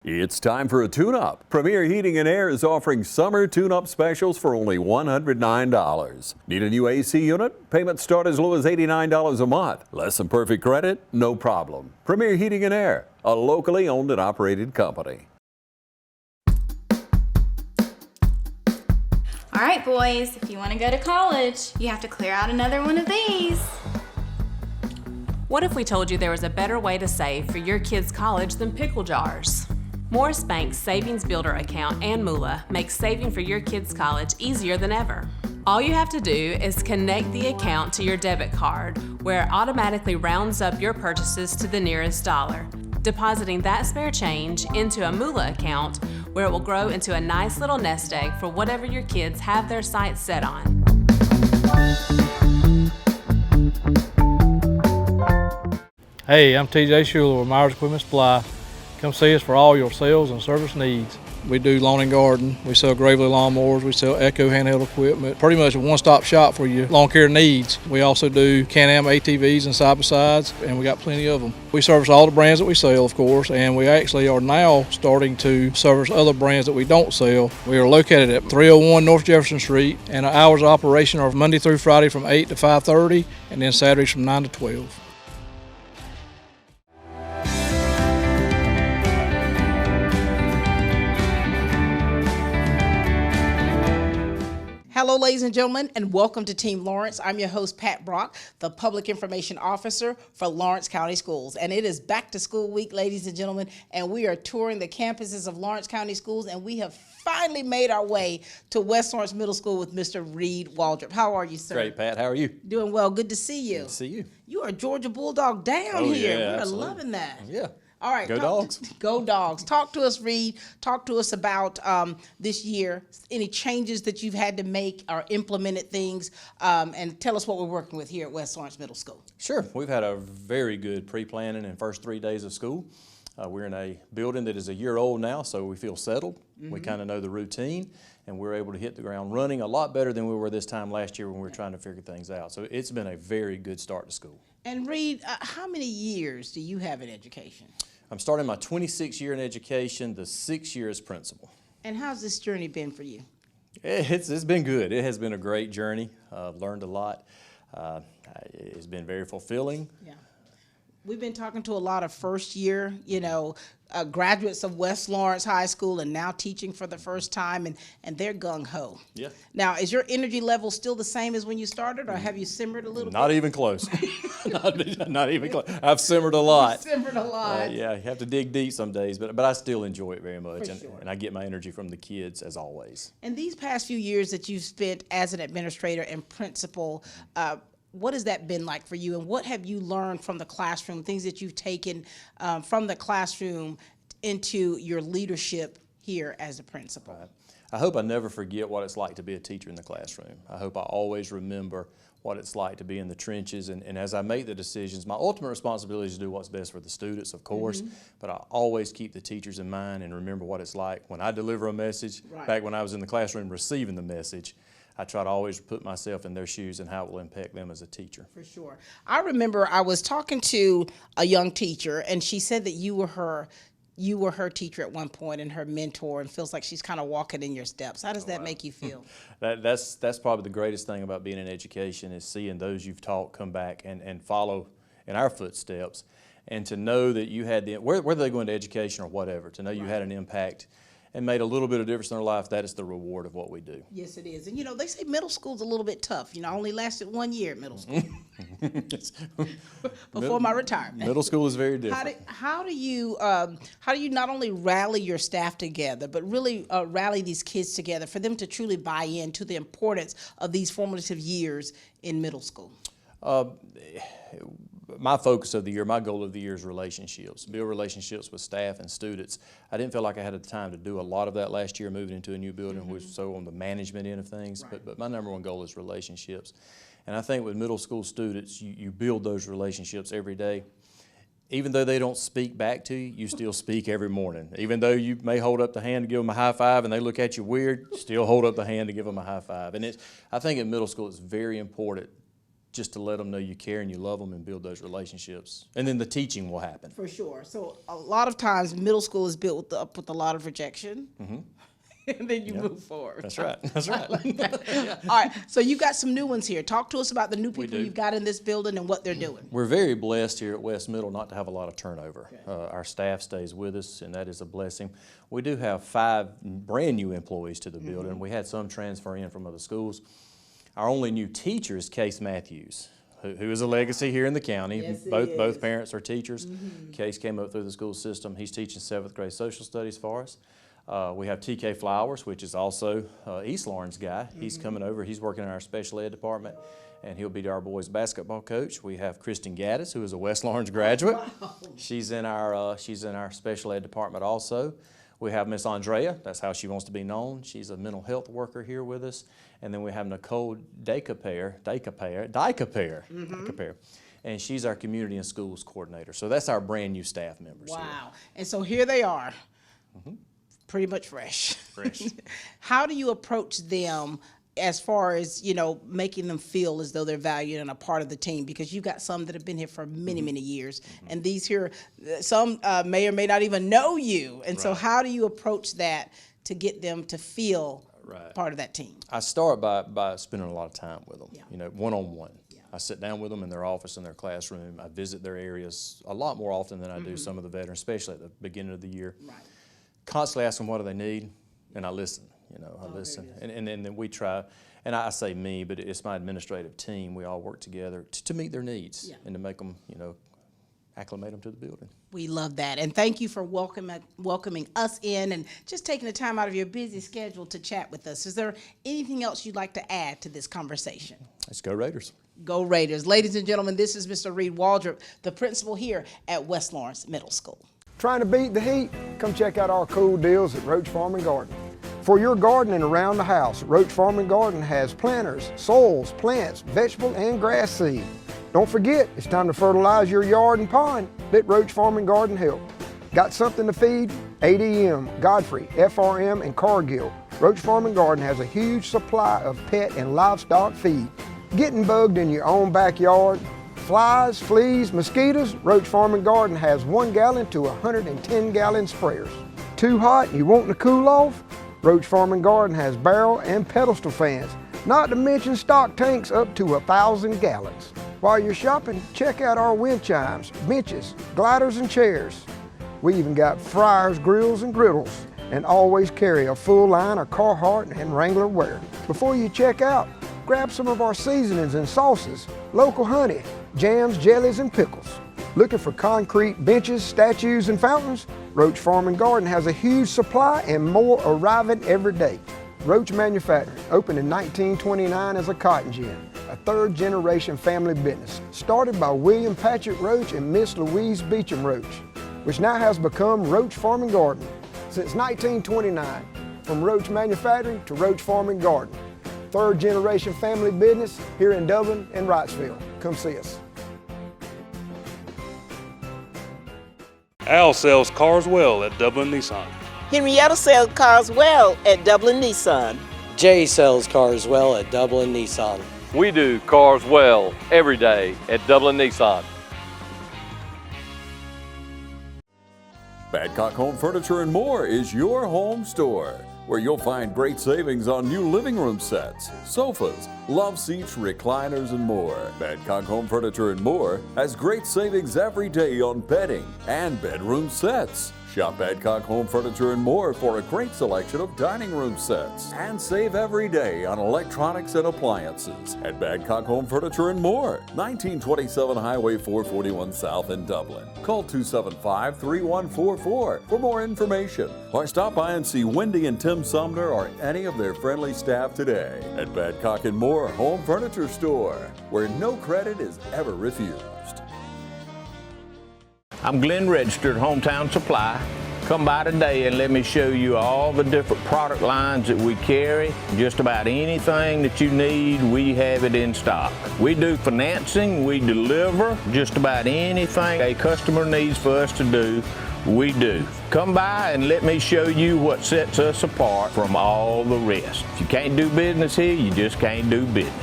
It's time for a tune-up. Premier Heating and Air is offering summer tune-up specials for only $109. Need a new AC unit? Payments start as low as $89 a month. Less than perfect credit? No problem. Premier Heating and Air, a locally owned and operated company. All right, boys, if you want to go to college, you have to clear out another one of these. What if we told you there was a better way to save for your kids' college than pickle jars? Morris Bank's Savings Builder account and moolah makes saving for your kids' college easier than ever. All you have to do is connect the account to your debit card, where it automatically rounds up your purchases to the nearest dollar, depositing that spare change into a moolah account where it will grow into a nice little nest egg for whatever your kids have their sights set on. Hey, I'm TJ Schuler with Myers Equipment Supply. Come see us for all your sales and service needs. We do lawn and garden, we sell Gravely lawnmowers, we sell Echo handheld equipment, pretty much a one-stop shop for your lawn care needs. We also do Can-Am ATVs and side-by-sides, and we got plenty of them. We service all the brands that we sell, of course, and we actually are now starting to service other brands that we don't sell. We are located at 301 North Jefferson Street, and our hours of operation are Monday through Friday from 8 to 5:30, and then Saturdays from 9 to 12. Hello, ladies and gentlemen, and welcome to Team Lawrence. I'm your host, Pat Brock, the Public Information Officer for Lawrence County Schools. And it is back to school week, ladies and gentlemen, and we are touring the campuses of Lawrence County Schools, and we have finally made our way to West Lawrence Middle School with Mr. Reed Waldrop. How are you, sir? Great, Pat. How are you? Doing well. Good to see you. Good to see you. You are Georgia Bulldog down here. Yeah, We're absolutely. loving that. Yeah. All right. Go Dogs. Go Dogs. Talk to us, Reed. Talk to us about this year, any changes that you've had to make or implemented things, and tell us what we're working with here at West Lawrence Middle School. Sure. We've had a very good pre-planning in the first 3 days of school. We're in a building that is a year old now, so we feel settled. Mm-hmm. We kind of know the routine, and we're able to hit the ground running a lot better than we were this time last year when we were trying to figure things out. So it's been a very good start to school. And Reed, how many years do you have in education? I'm starting my 26th year in education, the 6th year as principal. And how's this journey been for you? It's been good. It has been a great journey. I've learned a lot. It's been very fulfilling. Yeah. We've been talking to a lot of first year, graduates of West Lawrence High School and now teaching for the first time, and they're gung-ho. Yeah. Now, is your energy level still the same as when you started, or have you simmered a little Not bit? even close. not even close. I've simmered a lot. Simmered a lot. Yeah, you have to dig deep some days, but I still enjoy it very much, For and, sure. and I get my energy from the kids as always. And these past few years that you've spent as an administrator and principal, what has that been like for you, and what have you learned from the classroom, things that you've taken from the classroom into your leadership here as a principal? Right. I hope I never forget what it's like to be a teacher in the classroom. I hope I always remember what it's like to be in the trenches, and as I make the decisions, my ultimate responsibility is to do what's best for the students, of course, but I always keep the teachers in mind and remember what it's like when I deliver a message. Right. Back when I was in the classroom receiving the message, I try to always put myself in their shoes and how it will impact them as a teacher. For sure. I remember I was talking to a young teacher, and she said that you were her teacher at one point and her mentor, and feels like she's kind of walking in your steps. How does that make you feel? That's probably the greatest thing about being in education, is seeing those you've taught come back and follow in our footsteps, and to know that you had whether they go into education or whatever, to know you had an impact and made a little bit of difference in their life. That is the reward of what we do. Yes, it is. And they say middle school's a little bit tough. I only lasted 1 year at middle school before my retirement. Middle school is very different. How do you not only rally your staff together, but really rally these kids together for them to truly buy into the importance of these formative years in middle school? My focus of the year, my goal of the year is relationships, build relationships with staff and students. I didn't feel like I had the time to do a lot of that last year, moving into a new building, which was so on the management end of things, but my number one goal is relationships. And I think with middle school students, you build those relationships every day. Even though they don't speak back to you, you still speak every morning. Even though you may hold up the hand to give them a high five and they look at you weird, still hold up the hand to give them a high five. And I think in middle school it's very important just to let them know you care and you love them and build those relationships. And then the teaching will happen. For sure. So a lot of times middle school is built up with a lot of rejection. And then you move forward. That's right. That's right. All right. So you've got some new ones here. Talk to us about the new people you've got in this building and what they're doing. We're very blessed here at West Middle not to have a lot of turnover. Our staff stays with us, and that is a blessing. We do have 5 brand new employees to the building. We had some transfer in from other schools. Our only new teacher is Case Mathews, who is a legacy here in the county. Yes, Both parents are teachers. Case came up through the school system. He's teaching 7th grade social studies for us. We have TK Flowers, which is also East Lawrence guy. He's coming over. He's working in our special ed department, and he'll be our boys basketball coach. We have Kristen Gaddis, who is a West Lawrence graduate. She's in our special ed department also. We have Miss Andrea. That's how she wants to be known. She's a mental health worker here with us. And then we have Nicole Dykepair, and she's our community and schools coordinator. So that's our brand new staff members here. Wow. And so here they are. Pretty much fresh. How do you approach them as far as, you know, making them feel as though they're valued and a part of the team? Because you've got some that have been here for many, many years. And these here, some may or may not even know you. And so how do you approach that to get them to feel part of that team? I start by spending a lot of time with them, you know, one-on-one. I sit down with them in their office, in their classroom. I visit their areas a lot more often than I do some of the veterans, especially at the beginning of the year. Constantly ask them what do they need, and I listen. You know, I listen, and then we try. And I say me, but it's my administrative team. We all work together to meet their needs and to make them, you know, acclimate them to the building. We love that, and thank you for welcoming us in and just taking the time out of your busy schedule to chat with us. Is there anything else you'd like to add to this conversation? Let's go Raiders. Go Raiders. Ladies and gentlemen, this is Mr. Reed Waldrop, the principal here at West Lawrence Middle School. Trying to beat the heat? Come check out our cool deals at Roach Farm and Garden. For your gardening around the house, Roach Farm and Garden has planters, soils, plants, vegetable and grass seed. Don't forget, it's time to fertilize your yard and pond. Let Roach Farm and Garden help. Got something to feed? ADM, Godfrey, FRM, and Cargill. Roach Farm and Garden has a huge supply of pet and livestock feed. Getting bugged in your own backyard? Flies, fleas, mosquitoes? Roach Farm and Garden has 1 gallon to 110 gallon sprayers. Too hot and you want to cool off? Roach Farm and Garden has barrel and pedestal fans, not to mention stock tanks up to 1,000 gallons. While you're shopping, check out our wind chimes, benches, gliders and chairs. We even got fryers, grills and griddles, and always carry a full line of Carhartt and Wrangler wear. Before you check out, grab some of our seasonings and sauces, local honey, jams, jellies, and pickles. Looking for concrete benches, statues, and fountains? Roach Farm and Garden has a huge supply and more arriving every day. Roach Manufacturing opened in 1929 as a cotton gin, a 3rd-generation family business, started by William Patrick Roach and Miss Louise Beecham Roach, which now has become Roach Farm and Garden. Since 1929, from Roach Manufacturing to Roach Farm and Garden. 3rd-generation family business here in Dublin and Wrightsville. Come see us. Al sells cars well at Dublin Nissan. Henrietta sells cars well at Dublin Nissan. Jay sells cars well at Dublin Nissan. We do cars well every day at Dublin Nissan. Badcock Home Furniture and More is your home store, where you'll find great savings on new living room sets, sofas, love seats, recliners, and more. Badcock Home Furniture and More has great savings every day on bedding and bedroom sets. Shop Badcock Home Furniture and More for a great selection of dining room sets. And save every day on electronics and appliances at Badcock Home Furniture and More, 1927 Highway 441 South in Dublin. Call 275-3144 for more information, or stop by and see Wendy and Tim Sumner or any of their friendly staff today at Badcock and More Home Furniture Store, where no credit is ever refused. I'm Glenn Registered, Hometown Supply. Come by today and let me show you all the different product lines that we carry. Just about anything that you need, we have it in stock. We do financing, we deliver just about anything a customer needs for us to do, we do. Come by and let me show you what sets us apart from all the rest. If you can't do business here, you just can't do business.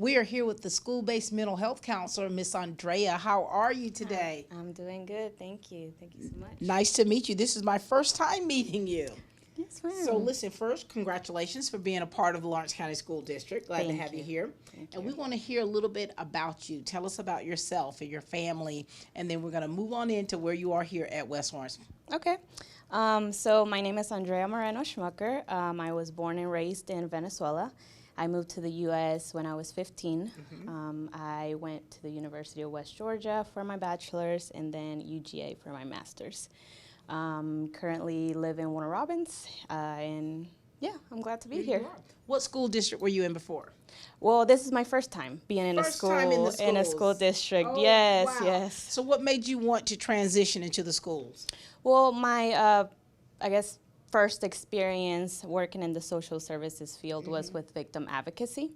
We are here with the school-based mental health counselor, Miss Andrea. How are you today? I'm doing good, thank you. Thank you so much. Nice to meet you. This is my first time meeting you. Yes, ma'am. So listen, first, congratulations for being a part of the Lawrence County School District. Glad to have you here. And we want to hear a little bit about you. Tell us about yourself and your family, and then we're going to move on into where you are here at West Lawrence. Okay. So my name is Andrea Moreno-Schmucker. I was born and raised in Venezuela. I moved to the U.S. when I was 15. I went to the University of West Georgia for my bachelor's and then UGA for my master's. Currently live in Warner Robins, and yeah, I'm glad to be here. What school district were you in before? Well, this is my first time being in a school district. Oh, yes, wow. yes. So what made you want to transition into the schools? Well, my I guess first experience working in the social services field was with victim advocacy.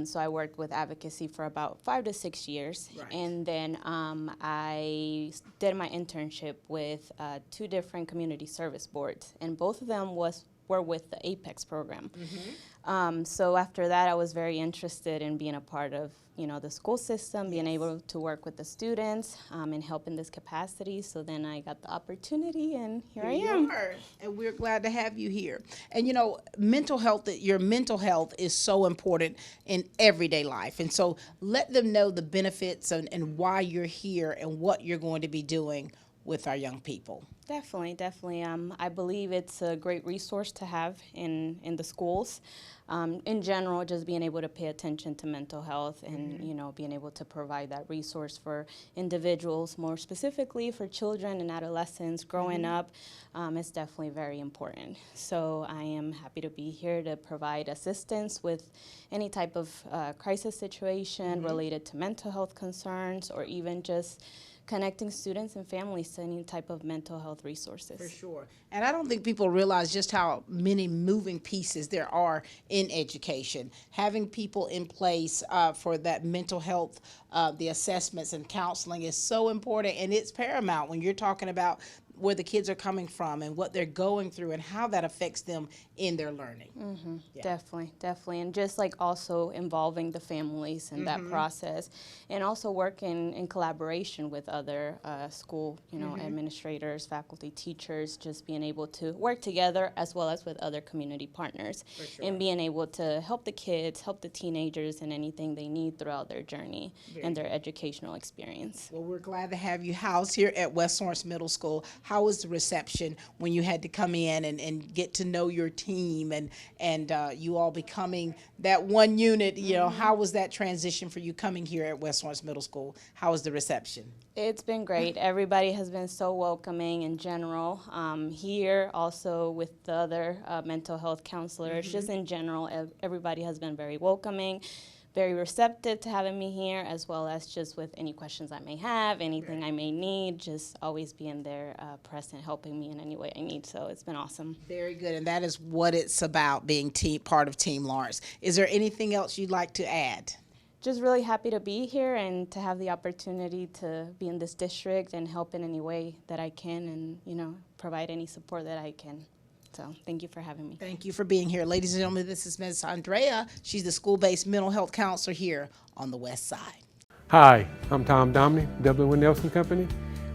So I worked with advocacy for about 5 to 6 years. And then I did my internship with 2 different community service boards, and both of them were with the APEX program. So after that, I was very interested in being a part of, the school system, being able to work with the students and help in this capacity. So then I got the opportunity, and here I am. And we're glad to have you here. And mental health, your mental health is so important in everyday life. And so let them know the benefits and why you're here and what you're going to be doing with our young people. Definitely. I believe it's a great resource to have in the schools. In general, just being able to pay attention to mental health and, being able to provide that resource for individuals, more specifically for children and adolescents growing up, is definitely very important. So I am happy to be here to provide assistance with any type of crisis situation related to mental health concerns, or even just connecting students and families to any type of mental health resources. For sure. And I don't think people realize just how many moving pieces there are in education. Having people in place for that mental health, the assessments and counseling is so important, and it's paramount when you're talking about where the kids are coming from and what they're going through and how that affects them in their learning. Definitely. And just like also involving the families in that process, and also working in collaboration with other school, administrators, faculty, teachers, just being able to work together as well as with other community partners, and being able to help the kids, help the teenagers in anything they need throughout their journey and their educational experience. Well, we're glad to have you housed here at West Lawrence Middle School. How was the reception when you had to come in and get to know your team and you all becoming that one unit? How was that transition for you coming here at West Lawrence Middle School? How was the reception? It's been great. Everybody has been so welcoming in general. Here, also with the other mental health counselors, just in general, everybody has been very welcoming, very receptive to having me here, as well as just with any questions I may have, anything I may need, just always being there, present, helping me in any way I need. So it's been awesome. Very good, and that is what it's about, being part of Team Lawrence. Is there anything else you'd like to add? Just really happy to be here and to have the opportunity to be in this district and help in any way that I can, and provide any support that I can. So thank you for having me. Thank you for being here. Ladies and gentlemen, this is Ms. Andrea. She's the school-based mental health counselor here on the West Side. Hi, I'm Tom Domney, Dublin Winnelson Company.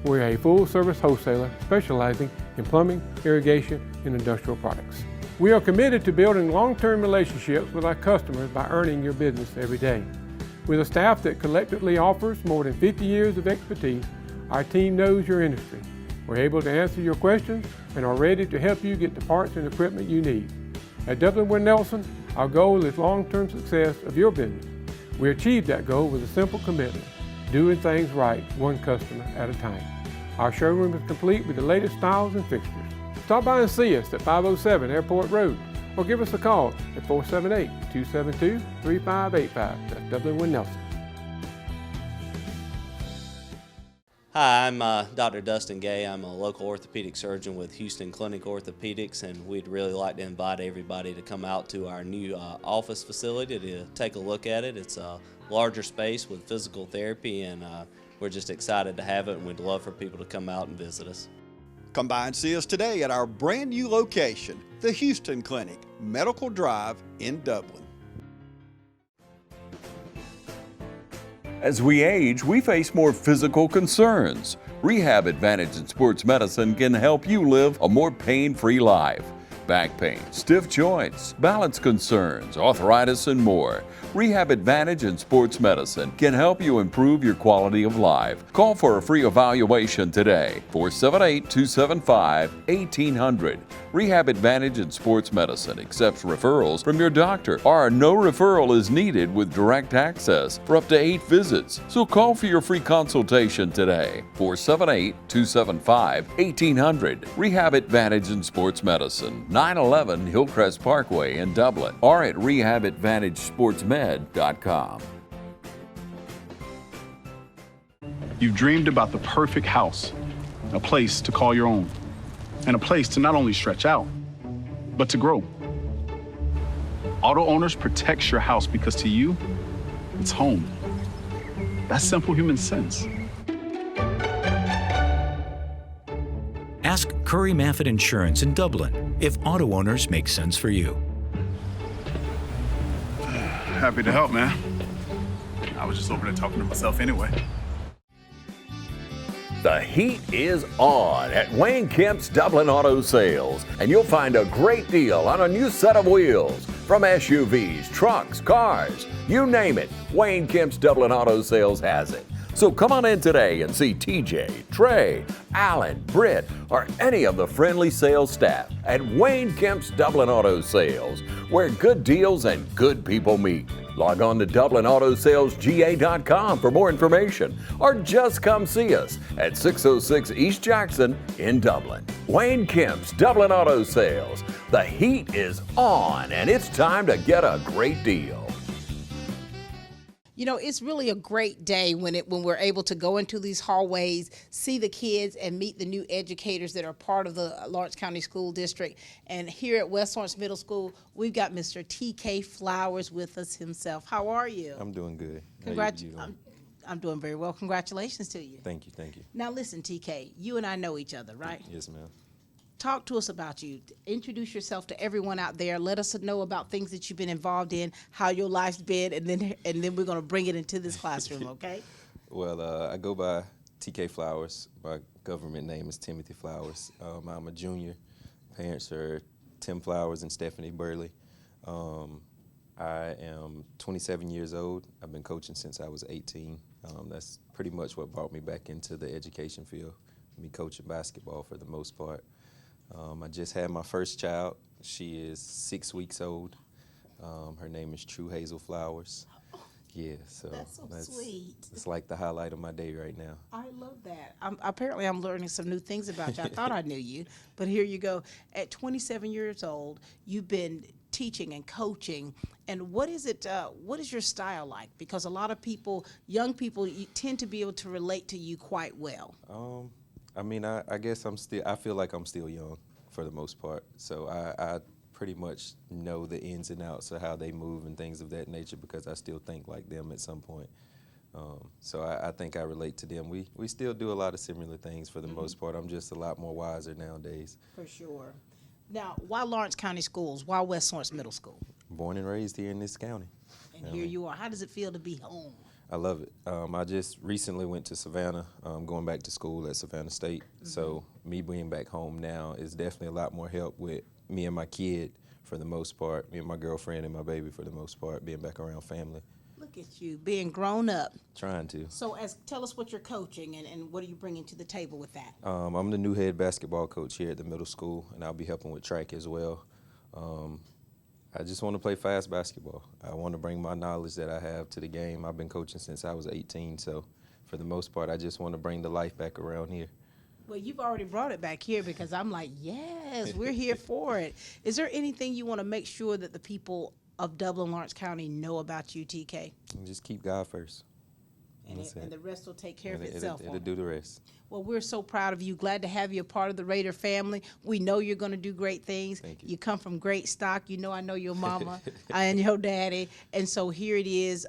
We're a full-service wholesaler specializing in plumbing, irrigation, and industrial products. We are committed to building long-term relationships with our customers by earning your business every day. With a staff that collectively offers more than 50 years of expertise, our team knows your industry. We're able to answer your questions and are ready to help you get the parts and equipment you need. At Dublin Winnelson, our goal is long-term success of your business. We achieve that goal with a simple commitment, doing things right, one customer at a time. Our showroom is complete with the latest styles and fixtures. Stop by and see us at 507 Airport Road, or give us a call at 478-272-3585. That's Dublin Winnelson. Hi, I'm Dr. Dustin Gay. I'm a local orthopedic surgeon with Houston Clinic Orthopedics, and we'd really like to invite everybody to come out to our new office facility to take a look at it. It's a larger space with physical therapy, and we're just excited to have it, and we'd love for people to come out and visit us. Come by and see us today at our brand new location, the Houston Clinic, Medical Drive in Dublin. As we age, we face more physical concerns. Rehab Advantage in Sports Medicine can help you live a more pain-free life. Back pain, stiff joints, balance concerns, arthritis, and more. Rehab Advantage in Sports Medicine can help you improve your quality of life. Call for a free evaluation today, 478-275-1800. Rehab Advantage in Sports Medicine accepts referrals from your doctor, or no referral is needed with direct access for up to 8 visits. So call for your free consultation today, 478-275-1800. Rehab Advantage in Sports Medicine, 911 Hillcrest Parkway in Dublin, or at rehabadvantagesportsmed.com. You've dreamed about the perfect house, a place to call your own, and a place to not only stretch out, but to grow. Auto Owners protects your house because to you, it's home. That's simple human sense. Ask Curry Maffett Insurance in Dublin if Auto Owners make sense for you. Happy to help, man. I was just over there talking to myself anyway. The heat is on at Wayne Kemp's Dublin Auto Sales, and you'll find a great deal on a new set of wheels. From SUVs, trucks, cars, you name it, Wayne Kemp's Dublin Auto Sales has it. So come on in today and see TJ, Trey, Alan, Britt, or any of the friendly sales staff at Wayne Kemp's Dublin Auto Sales, where good deals and good people meet. Log on to DublinAutoSalesGA.com for more information, or just come see us at 606 East Jackson in Dublin. Wayne Kemp's Dublin Auto Sales. The heat is on, and it's time to get a great deal. You know, it's really a great day when we're able to go into these hallways, see the kids, and meet the new educators that are part of the Lawrence County School District. And here at West Lawrence Middle School, we've got Mr. T.K. Flowers with us himself. How are you? I'm doing good. I'm doing very well. Congratulations to you. Thank you, thank you. Now listen, T.K., you and I know each other, right? Yes, ma'am. Talk to us about you. Introduce yourself to everyone out there. Let us know about things that you've been involved in, how your life's been, and then we're going to bring it into this classroom, okay? Well, I go by TK Flowers. My government name is Timothy Flowers. I'm a junior. Parents are Tim Flowers and Stephanie Burley. I am 27 years old. I've been coaching since I was 18. That's pretty much what brought me back into the education field, me coaching basketball for the most part. I just had my first child. She is 6 weeks old. Her name is True Hazel Flowers. Yeah, so that's sweet. It's like the highlight of my day right now. I love that. Apparently, I'm learning some new things about you. I thought I knew you, but here you go. At 27 years old, you've been teaching and coaching. And what is it? What is your style like? Because a lot of people, young people, you tend to be able to relate to you quite well. I mean, I guess I feel like I'm still young for the most part. So I pretty much know the ins and outs of how they move and things of that nature because I still think like them at some point. So I think I relate to them. We still do a lot of similar things for the most part. I'm just a lot more wiser nowadays. For sure. Now, why Lawrence County Schools? Why West Lawrence Middle School? Born and raised here in this county. And here you are. How does it feel to be home? I love it. I just recently went to Savannah, going back to school at Savannah State. So me being back home now is definitely a lot more help with me and my kid for the most part, me and my girlfriend and my baby for the most part, being back around family. Look at you, being grown up. Trying to. So tell us what you're coaching and what are you bringing to the table with that? I'm the new head basketball coach here at the middle school, and I'll be helping with track as well. I just want to play fast basketball. I want to bring my knowledge that I have to the game. I've been coaching since I was 18, so for the most part, I just want to bring the life back around here. Well, you've already brought it back here because I'm like, yes, we're here for it. Is there anything you want to make sure that the people of Dublin, Lawrence County know about you, TK? And just keep God first. And the rest will take care of itself. It'll do the rest. Well, we're so proud of you. Glad to have you a part of the Raider family. We know you're going to do great things. Thank you. You come from great stock. You know I know your mama and your daddy. And so here it is.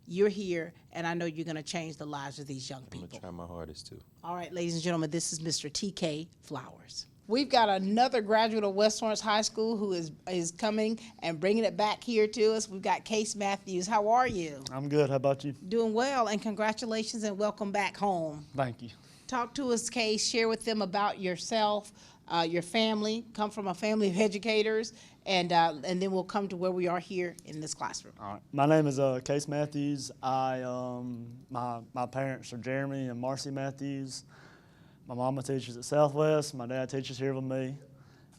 You're here, and I know you're going to change the lives of these young people. I'm going to try my hardest to. All right, ladies and gentlemen, this is Mr. T.K. Flowers. We've got another graduate of West Lawrence High School who is coming and bringing it back here to us. We've got Case Mathews. How are you? I'm good. How about you? Doing well, and congratulations and welcome back home. Thank you. Talk to us, Case. Share with them about yourself, your family. Come from a family of educators, and then we'll come to where we are here in this classroom. All right. My name is Case Mathews. My parents are Jeremy and Marcy Mathews. My mama teaches at Southwest. My dad teaches here with me.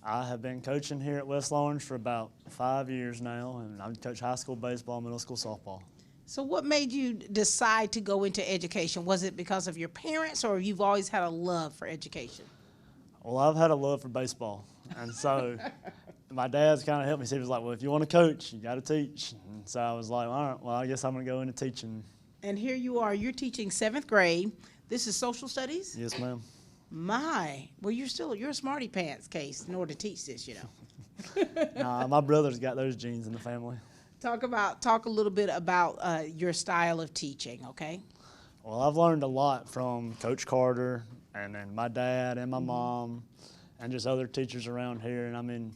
I have been coaching here at West Lawrence for about 5 years now, and I coach high school baseball, middle school softball. So what made you decide to go into education? Was it because of your parents, or you've always had a love for education? Well, I've had a love for baseball, and so my dad's kind of helped me. He was like, well, if you want to coach, you got to teach. And so I was like, all right, well, I guess I'm going to go into teaching. And here you are. You're teaching 7th grade. This is social studies? Yes, ma'am. Well, you're a smarty pants, Case, in order to teach this, you know. Nah, my brother's got those genes in the family. Talk a little bit about your style of teaching, okay? Well, I've learned a lot from Coach Carter and then my dad and my mom and just other teachers around here. And I mean,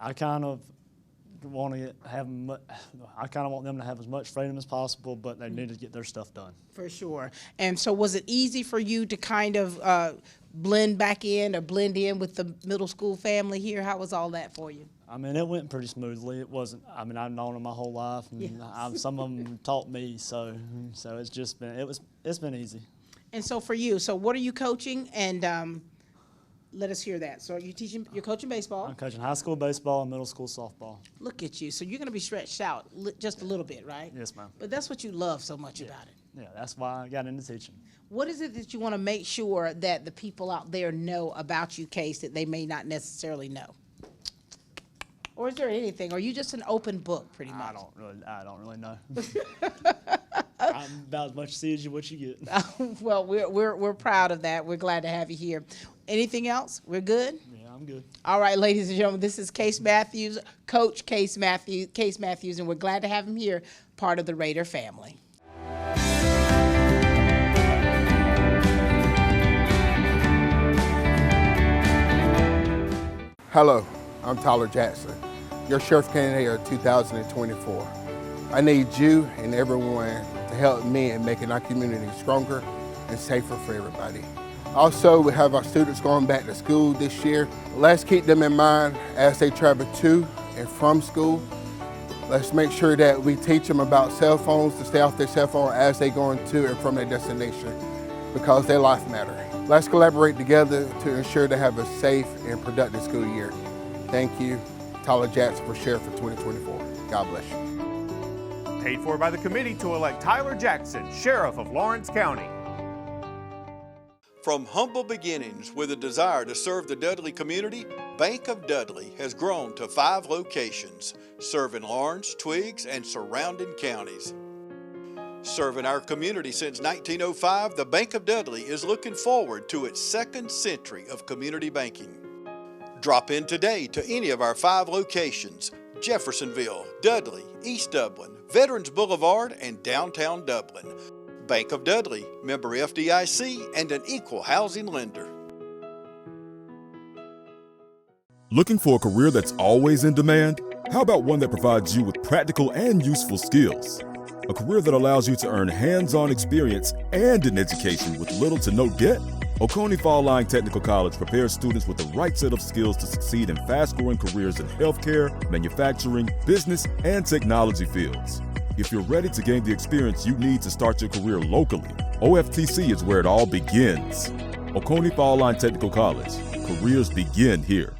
I kind of want them to have as much freedom as possible, but they need to get their stuff done. For sure. And so was it easy for you to kind of blend in with the middle school family here? How was all that for you? I mean, it went pretty smoothly. It wasn't, I mean, I've known them my whole life, and some of them taught me, so it's just been, it's been easy. And so for you, so what are you coaching? And let us hear that. So you're coaching baseball? I'm coaching high school baseball and middle school softball. Look at you. So you're going to be stretched out just a little bit, right? Yes, ma'am. But that's what you love so much about it. Yeah, that's why I got into teaching. What is it that you want to make sure that the people out there know about you, Case, that they may not necessarily know? Or is there anything? Or are you just an open book, pretty much? I don't really know. I'm about as much to see as what you get. Well, we're proud of that. We're glad to have you here. Anything else? We're good? Yeah, I'm good. All right, ladies and gentlemen, this is Case Mathews, Coach Case Mathews, and we're glad to have him here, part of the Raider family. Hello, I'm Tyler Jackson, your sheriff candidate of 2024. I need you and everyone to help me in making our community stronger and safer for everybody. Also, we have our students going back to school this year. Let's keep them in mind as they travel to and from school. Let's make sure that we teach them about cell phones, to stay off their cell phone as they go to and from their destination, because their life matters. Let's collaborate together to ensure they have a safe and productive school year. Thank you, Tyler Jackson, for Sheriff for 2024. God bless you. Paid for by the committee to elect Tyler Jackson, Sheriff of Lawrence County. From humble beginnings with a desire to serve the Dudley community, Bank of Dudley has grown to 5 locations, serving Lawrence, Twiggs, and surrounding counties. Serving our community since 1905, the Bank of Dudley is looking forward to its 2nd century of community banking. Drop in today to any of our 5 locations: Jeffersonville, Dudley, East Dublin, Veterans Boulevard, and downtown Dublin. Bank of Dudley, member FDIC, and an equal housing lender. Looking for a career that's always in demand? How about one that provides you with practical and useful skills? A career that allows you to earn hands-on experience and an education with little to no debt? Oconee Fall Line Technical College prepares students with the right set of skills to succeed in fast-growing careers in healthcare, manufacturing, business, and technology fields. If you're ready to gain the experience you need to start your career locally, OFTC is where it all begins. Oconee Fall Line Technical College. Careers begin here.